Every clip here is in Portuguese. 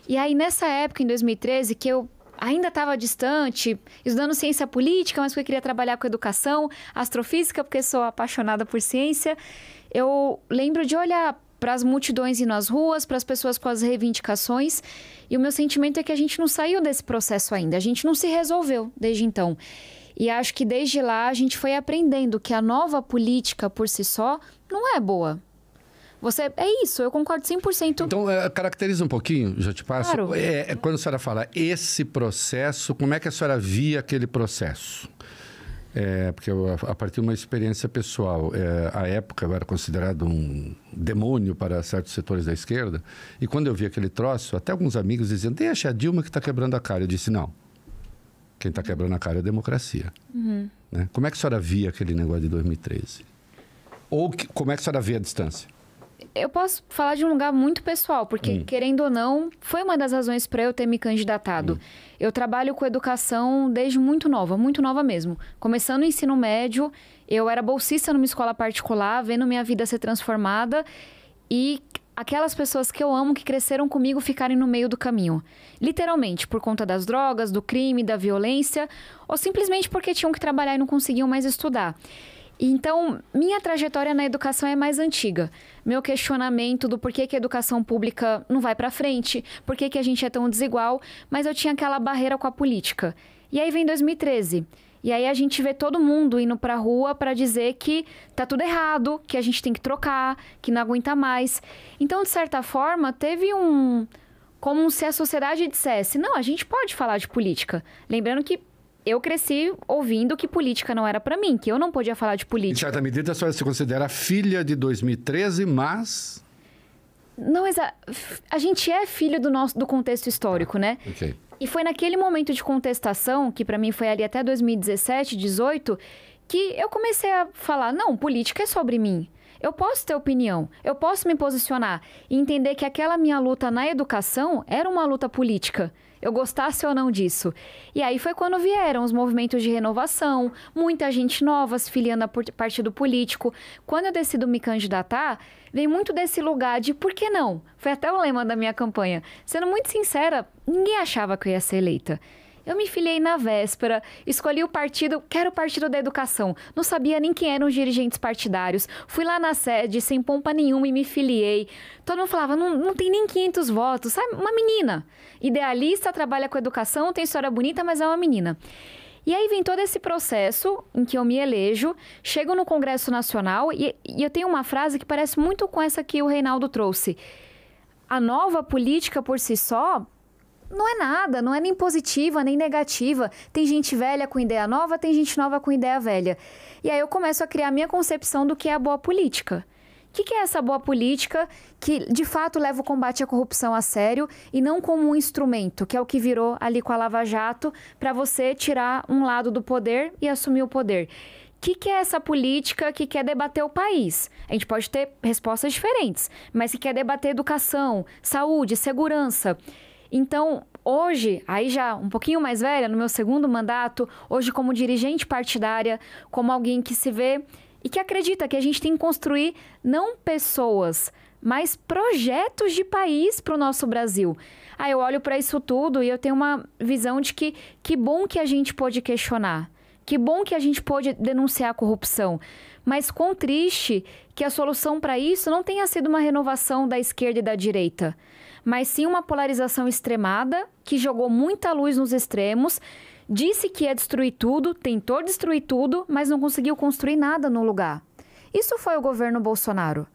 E aí, nessa época, em 2013, que eu ainda estava distante, estudando ciência política, mas porque eu queria trabalhar com educação, astrofísica, porque sou apaixonada por ciência, eu lembro de olhar para as multidões indo nas ruas, para as pessoas com as reivindicações, e o meu sentimento é que a gente não saiu desse processo ainda, a gente não se resolveu desde então. E acho que desde lá a gente foi aprendendo que a nova política por si só não é boa. É isso, eu concordo 100%. Então, caracteriza um pouquinho, já te passo. Claro. Quando a senhora fala esse processo, como é que a senhora via aquele processo? Porque a partir de uma experiência pessoal, a época eu era considerado um demônio para certos setores da esquerda, e quando eu vi aquele troço, até alguns amigos diziam, deixa a Dilma que está quebrando a cara. Eu disse, não. Quem está quebrando a cara é a democracia. Uhum. Né? Como é que a senhora via aquele negócio de 2013? Ou como é que a senhora via a distância? Eu posso falar de um lugar muito pessoal, porque, querendo ou não, foi uma das razões para eu ter me candidatado. Eu trabalho com educação desde muito nova mesmo. Começando o ensino médio, eu era bolsista numa escola particular, vendo minha vida ser transformada e aquelas pessoas que eu amo, que cresceram comigo, ficarem no meio do caminho. Literalmente, por conta das drogas, do crime, da violência, ou simplesmente porque tinham que trabalhar e não conseguiam mais estudar. Então, minha trajetória na educação é mais antiga. Meu questionamento do porquê que a educação pública não vai para frente, porquê que a gente é tão desigual, mas eu tinha aquela barreira com a política. E aí vem 2013. E aí a gente vê todo mundo indo pra rua para dizer que tá tudo errado, que a gente tem que trocar, que não aguenta mais. Então, de certa forma, teve como se a sociedade dissesse, não, a gente pode falar de política. Lembrando que eu cresci ouvindo que política não era para mim, que eu não podia falar de política. Em certa medida, a senhora se considera filha de 2013, mas... Não, a gente é filho do contexto histórico, né? Ok. E foi naquele momento de contestação, que para mim foi ali até 2017, 2018, que eu comecei a falar, não, política é sobre mim. Eu posso ter opinião, eu posso me posicionar e entender que aquela minha luta na educação era uma luta política. Eu gostasse ou não disso. E aí foi quando vieram os movimentos de renovação, muita gente nova se filiando a partido político. Quando eu decido me candidatar, vem muito desse lugar de por que não? Foi até o lema da minha campanha. Sendo muito sincera, ninguém achava que eu ia ser eleita. Eu me filiei na véspera, escolhi o partido, quero o Partido da Educação. Não sabia nem quem eram os dirigentes partidários. Fui lá na sede, sem pompa nenhuma, e me filiei. Todo mundo falava, não tem nem 500 votos, sabe? Uma menina. Idealista, trabalha com educação, tem história bonita, mas é uma menina. E aí vem todo esse processo em que eu me elejo, chego no Congresso Nacional e eu tenho uma frase que parece muito com essa que o Reinaldo trouxe. A nova política por si só não é nada, não é nem positiva, nem negativa. Tem gente velha com ideia nova, tem gente nova com ideia velha. E aí eu começo a criar a minha concepção do que é a boa política. O que é essa boa política que, de fato, leva o combate à corrupção a sério e não como um instrumento, que é o que virou ali com a Lava Jato, para você tirar um lado do poder e assumir o poder. O que é essa política que quer debater o país? A gente pode ter respostas diferentes, mas que quer debater educação, saúde, segurança. Então, hoje, aí já um pouquinho mais velha, no meu segundo mandato, hoje como dirigente partidária, como alguém que se vê e que acredita que a gente tem que construir não pessoas, mas projetos de país para o nosso Brasil. Aí eu olho para isso tudo e eu tenho uma visão de que bom que a gente pôde questionar. Que bom que a gente pôde denunciar a corrupção, mas quão triste que a solução para isso não tenha sido uma renovação da esquerda e da direita, mas sim uma polarização extremada que jogou muita luz nos extremos, disse que ia destruir tudo, tentou destruir tudo, mas não conseguiu construir nada no lugar. Isso foi o governo Bolsonaro.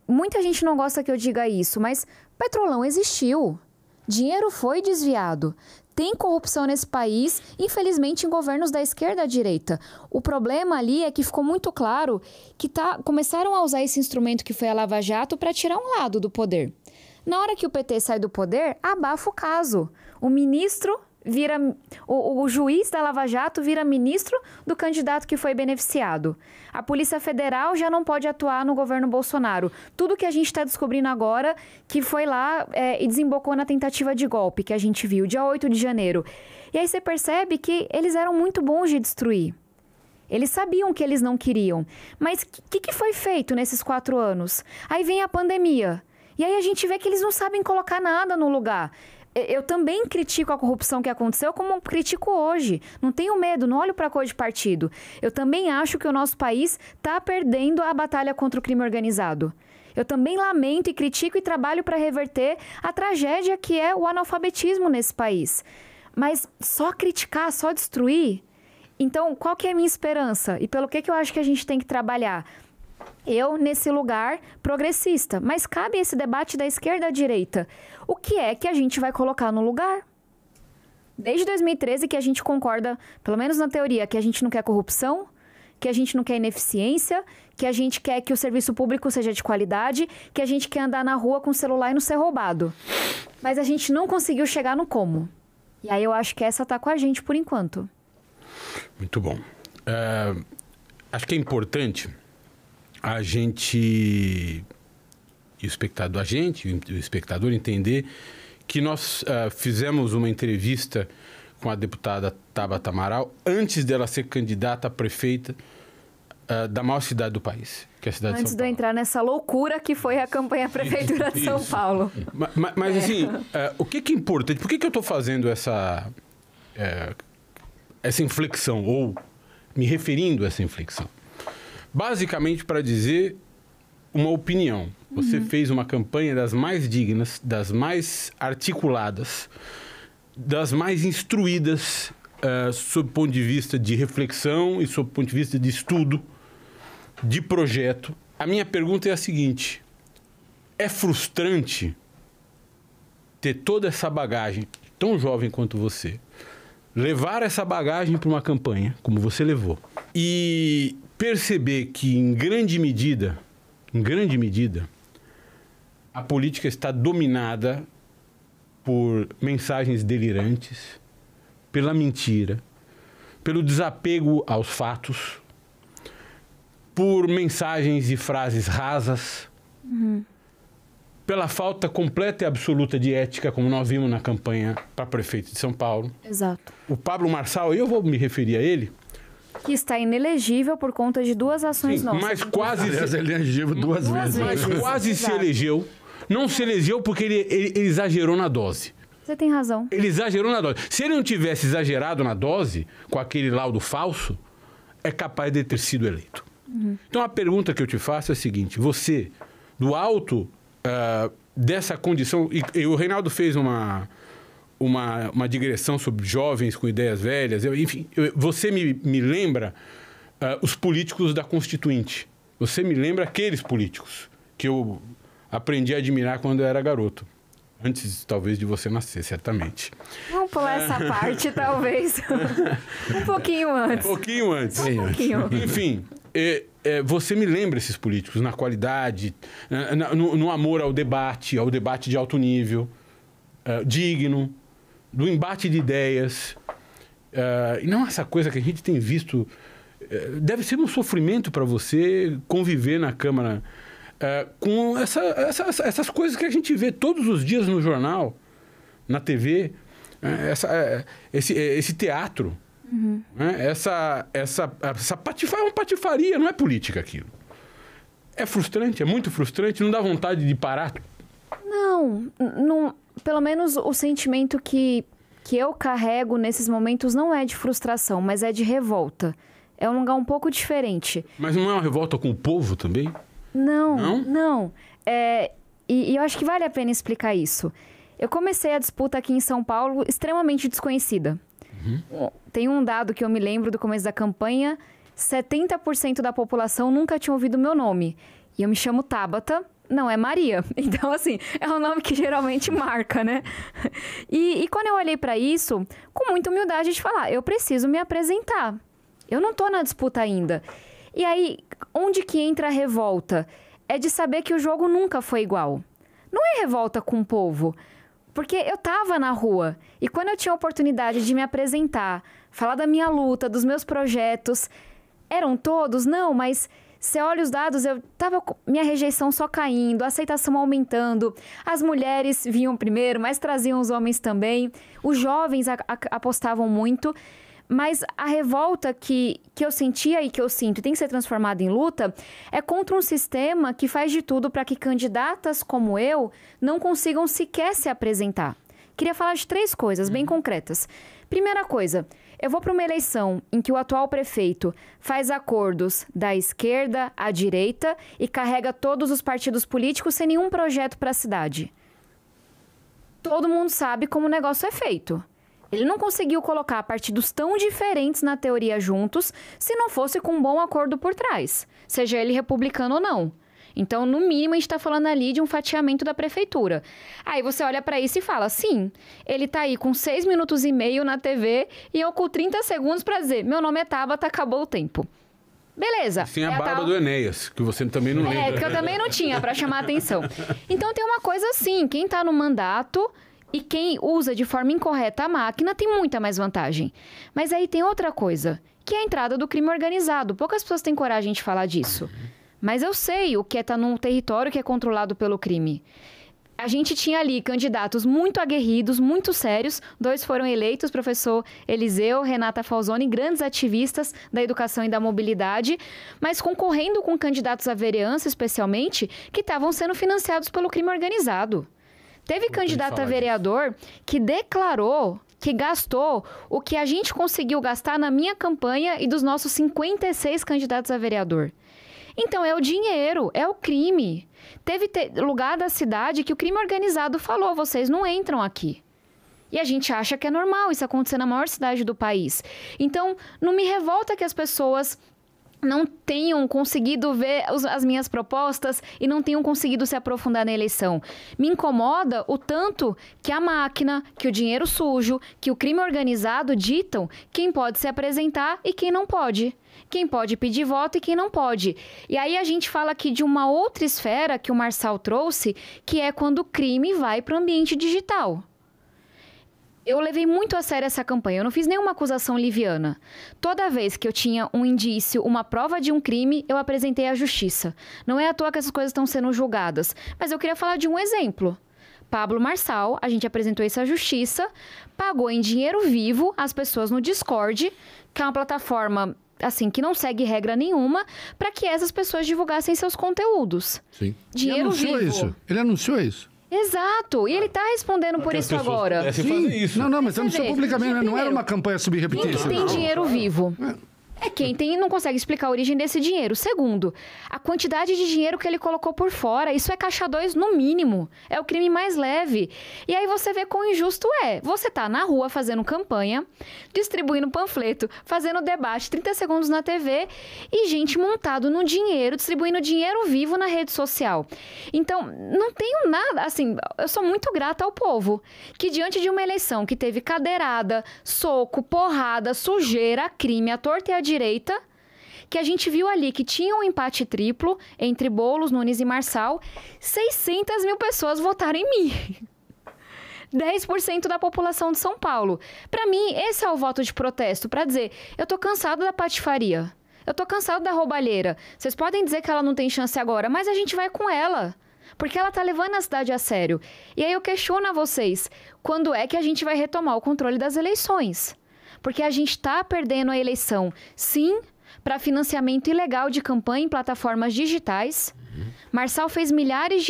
Muita gente não gosta que eu diga isso, mas Petrolão existiu. Dinheiro foi desviado. Tem corrupção nesse país, infelizmente em governos da esquerda e da direita. O problema ali é que ficou muito claro que começaram a usar esse instrumento que foi a Lava Jato para tirar um lado do poder. Na hora que o PT sai do poder, abafa o caso. O ministro vira... O juiz da Lava Jato vira ministro do candidato que foi beneficiado. A Polícia Federal já não pode atuar no governo Bolsonaro. Tudo que a gente está descobrindo agora, que foi lá e desembocou na tentativa de golpe que a gente viu, dia 8 de janeiro. E aí você percebe que eles eram muito bons de destruir. Eles sabiam que eles não queriam. Mas o que foi feito nesses 4 anos? Aí vem a pandemia. E aí a gente vê que eles não sabem colocar nada no lugar. Eu também critico a corrupção que aconteceu, como critico hoje. Não tenho medo, não olho para cor de partido. Eu também acho que o nosso país está perdendo a batalha contra o crime organizado. Eu também lamento e critico e trabalho para reverter a tragédia que é o analfabetismo nesse país. Mas só criticar, só destruir? Então, qual que é a minha esperança? E pelo que eu acho que a gente tem que trabalhar? Eu, nesse lugar progressista. Mas cabe esse debate da esquerda à direita. O que é que a gente vai colocar no lugar? Desde 2013 que a gente concorda, pelo menos na teoria, que a gente não quer corrupção, que a gente não quer ineficiência, que a gente quer que o serviço público seja de qualidade, que a gente quer andar na rua com o celular e não ser roubado. Mas a gente não conseguiu chegar no como. E aí eu acho que essa tá com a gente por enquanto. Muito bom. Acho que é importante a gente, o espectador entender que nós fizemos uma entrevista com a deputada Tabata Amaral antes dela ser candidata a prefeita da maior cidade do país, que é a cidade de São Paulo. Antes de eu entrar nessa loucura que foi a campanha à Prefeitura de São Paulo. Mas assim, o que é importante? Por que eu estou fazendo essa inflexão, ou me referindo a essa inflexão? Basicamente para dizer uma opinião. Você fez uma campanha das mais dignas, das mais articuladas, das mais instruídas sob o ponto de vista de reflexão e sob o ponto de vista de estudo, de projeto. A minha pergunta é a seguinte: é frustrante ter toda essa bagagem, tão jovem quanto você, levar essa bagagem para uma campanha, como você levou, e perceber que, em grande medida, a política está dominada por mensagens delirantes, pela mentira, pelo desapego aos fatos, por mensagens e frases rasas, pela falta completa e absoluta de ética, como nós vimos na campanha para prefeito de São Paulo. Exato. O Pablo Marçal, eu vou me referir a ele, que está inelegível por conta de duas ações nossas. Mas quase Aliás, ele elegeu duas vezes. Mas quase se elegeu. Não se elegeu porque ele exagerou na dose. Você tem razão. Ele exagerou na dose. Se ele não tivesse exagerado na dose, com aquele laudo falso, é capaz de ter sido eleito. Então, a pergunta que eu te faço é a seguinte: você, do alto dessa condição... E o Reinaldo fez uma digressão sobre jovens com ideias velhas. Enfim, você me lembra os políticos da Constituinte. Você me lembra aqueles políticos que eu aprendi a admirar quando eu era garoto. Antes, talvez, de você nascer, certamente. Vamos pular essa parte, talvez. Um pouquinho antes. Um pouquinho antes. Um pouquinho. Enfim, você me lembra esses políticos na qualidade, no amor ao debate de alto nível, digno, do embate de ideias. E não essa coisa que a gente tem visto. Deve ser um sofrimento para você conviver na Câmara com essas coisas que a gente vê todos os dias no jornal, na TV, esse teatro. Essa patifaria, é uma patifaria, não é política aquilo. É frustrante, é muito frustrante, não dá vontade de parar. Não, pelo menos o sentimento que eu carrego nesses momentos não é de frustração, mas é de revolta. É um lugar um pouco diferente. Mas não é uma revolta com o povo também? Não. E eu acho que vale a pena explicar isso. Eu comecei a disputa aqui em São Paulo extremamente desconhecida. Tem um dado que eu me lembro do começo da campanha: 70% da população nunca tinha ouvido meu nome. E eu me chamo Tabata, não é Maria. Então, assim, é um nome que geralmente marca, né? E quando eu olhei para isso, com muita humildade de falar, eu preciso me apresentar. Eu não tô na disputa ainda. E aí, onde que entra a revolta? É de saber que o jogo nunca foi igual. Não é revolta com o povo. Porque eu tava na rua. E quando eu tinha a oportunidade de me apresentar, falar da minha luta, dos meus projetos, eram todos? Não, mas você olha os dados, eu tava com minha rejeição só caindo, a aceitação aumentando, as mulheres vinham primeiro, mas traziam os homens também, os jovens apostavam muito, Mas a revolta que eu sentia e que eu sinto e tem que ser transformada em luta é contra um sistema que faz de tudo para que candidatas como eu não consigam sequer se apresentar. Queria falar de 3 coisas bem concretas. Primeira coisa, eu vou para uma eleição em que o atual prefeito faz acordos da esquerda à direita e carrega todos os partidos políticos sem nenhum projeto para a cidade. Todo mundo sabe como o negócio é feito. Ele não conseguiu colocar partidos tão diferentes na teoria juntos se não fosse com um bom acordo por trás, seja ele republicano ou não. Então, no mínimo, a gente está falando ali de um fatiamento da prefeitura. Aí você olha para isso e fala, sim, ele está aí com 6 minutos e meio na TV e eu com 30 segundos para dizer, meu nome é Tabata, acabou o tempo. Beleza. Sim, a barba do Enéas, que você também não lembra. Que eu também não tinha, para chamar a atenção. Então, tem uma coisa assim, quem está no mandato e quem usa de forma incorreta a máquina tem muita mais vantagem. Mas aí tem outra coisa, que é a entrada do crime organizado. Poucas pessoas têm coragem de falar disso. Mas eu sei o que é estar num território que é controlado pelo crime. A gente tinha ali candidatos muito aguerridos, muito sérios. 2 foram eleitos, professor Eliseu, Renata Falzoni, grandes ativistas da educação e da mobilidade, mas concorrendo com candidatos à vereança, especialmente, que estavam sendo financiados pelo crime organizado. Teve candidato a vereador que declarou que gastou o que a gente conseguiu gastar na minha campanha e dos nossos 56 candidatos a vereador. Então, é o dinheiro, é o crime. Teve lugar da cidade que o crime organizado falou, vocês não entram aqui. E a gente acha que é normal isso acontecer na maior cidade do país. Então, não me revolta que as pessoas não tenham conseguido ver as minhas propostas e não tenham conseguido se aprofundar na eleição. Me incomoda o tanto que a máquina, que o dinheiro sujo, que o crime organizado ditam quem pode se apresentar e quem não pode. Quem pode pedir voto e quem não pode. E aí a gente fala aqui de uma outra esfera que o Marçal trouxe, que é quando o crime vai para o ambiente digital. Eu levei muito a sério essa campanha, eu não fiz nenhuma acusação liviana. Toda vez que eu tinha um indício, uma prova de um crime, eu apresentei à justiça. Não é à toa que essas coisas estão sendo julgadas. Mas eu queria falar de um exemplo. Pablo Marçal, a gente apresentou isso à justiça, pagou em dinheiro vivo as pessoas no Discord, que é uma plataforma assim, que não segue regra nenhuma, para que essas pessoas divulgassem seus conteúdos. Sim. Dinheiro vivo. Ele anunciou isso. Exato. E ele está respondendo por isso agora. Sim. Isso. Não, mas anunciou publicamente. Não era uma campanha subreptícia. Quem tem dinheiro vivo? É quem tem e não consegue explicar a origem desse dinheiro. Segundo, a quantidade de dinheiro que ele colocou por fora, isso é caixa 2 no mínimo. É o crime mais leve. E aí você vê quão injusto é. Você tá na rua fazendo campanha, distribuindo panfleto, fazendo debate, 30 segundos na TV e gente montado no dinheiro, distribuindo dinheiro vivo na rede social. Então, não tenho nada, assim, eu sou muito grata ao povo, que diante de uma eleição que teve cadeirada, soco, porrada, sujeira, crime, à torta e à direita, que a gente viu ali que tinha um empate triplo entre Boulos, Nunes e Marçal, 600 mil pessoas votaram em mim. 10% da população de São Paulo. Para mim, esse é o voto de protesto, para dizer, eu tô cansado da patifaria, eu tô cansado da roubalheira. Vocês podem dizer que ela não tem chance agora, mas a gente vai com ela. Porque ela tá levando a cidade a sério. E aí eu questiono a vocês, quando é que a gente vai retomar o controle das eleições? Porque a gente está perdendo a eleição, sim, para financiamento ilegal de campanha em plataformas digitais. Marçal fez milhares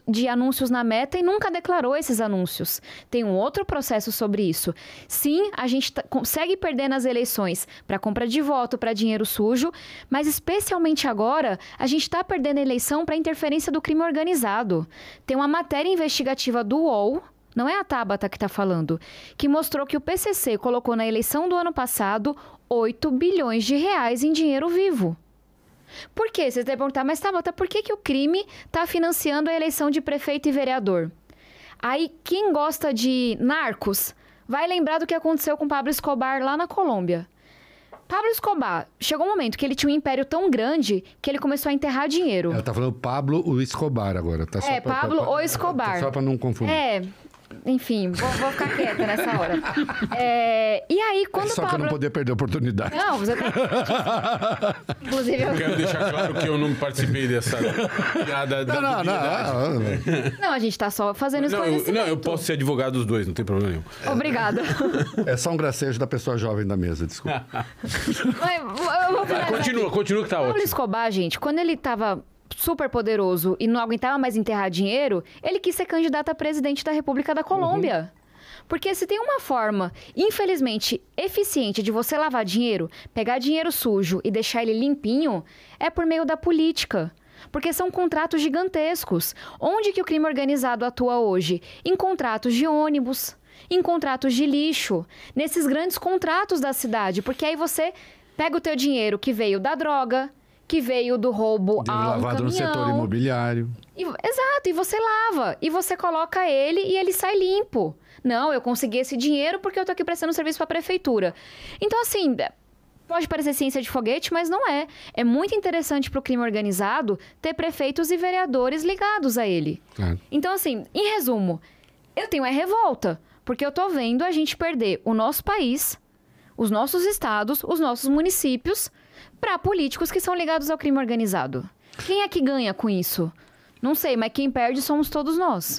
de anúncios na Meta e nunca declarou esses anúncios. Tem um outro processo sobre isso. Sim, a gente consegue perder nas eleições para compra de voto, para dinheiro sujo, mas especialmente agora, a gente está perdendo a eleição para interferência do crime organizado. Tem uma matéria investigativa do UOL, não é a Tabata que está falando, que mostrou que o PCC colocou na eleição do ano passado 8 bilhões de reais em dinheiro vivo. Por quê? Vocês devem perguntar, mas Tabata, por que o crime está financiando a eleição de prefeito e vereador? Aí, quem gosta de narcos vai lembrar do que aconteceu com Pablo Escobar lá na Colômbia. Pablo Escobar, chegou um momento que ele tinha um império tão grande que ele começou a enterrar dinheiro. Ela tá falando Pablo o Escobar agora. Tá Pablo o Escobar. Só para não confundir. enfim, vou ficar quieta nessa hora. E aí, quando Só que eu não podia perder a oportunidade. Não, você tá... Inclusive, Eu quero deixar claro que eu não participei dessa piada da dubiedade. Não, a gente tá só fazendo esclarecimento. Não, eu posso ser advogado dos dois, não tem problema nenhum. Obrigada. É só um gracejo da pessoa jovem da mesa, desculpa. Continua que tá ótimo. Pablo Escobar, gente, quando ele tava super poderoso e não aguentava mais enterrar dinheiro, ele quis ser candidato a presidente da República da Colômbia. Porque se tem uma forma, infelizmente, eficiente de você lavar dinheiro, pegar dinheiro sujo e deixar ele limpinho, é por meio da política. Porque são contratos gigantescos. Onde que o crime organizado atua hoje? Em contratos de ônibus, em contratos de lixo, nesses grandes contratos da cidade. Porque aí você pega o teu dinheiro que veio da droga, que veio do roubo a um lavado caminhão. no setor imobiliário. Exato, e você lava, e você coloca ele e ele sai limpo. Não, eu consegui esse dinheiro porque eu tô aqui prestando serviço para a prefeitura. Então, assim, pode parecer ciência de foguete, mas não é. É muito interessante para o crime organizado ter prefeitos e vereadores ligados a ele. Claro. Então, assim, em resumo, eu tenho revolta, porque eu tô vendo a gente perder o nosso país, os nossos estados, os nossos municípios, para políticos que são ligados ao crime organizado. Quem é que ganha com isso? Não sei, mas quem perde somos todos nós.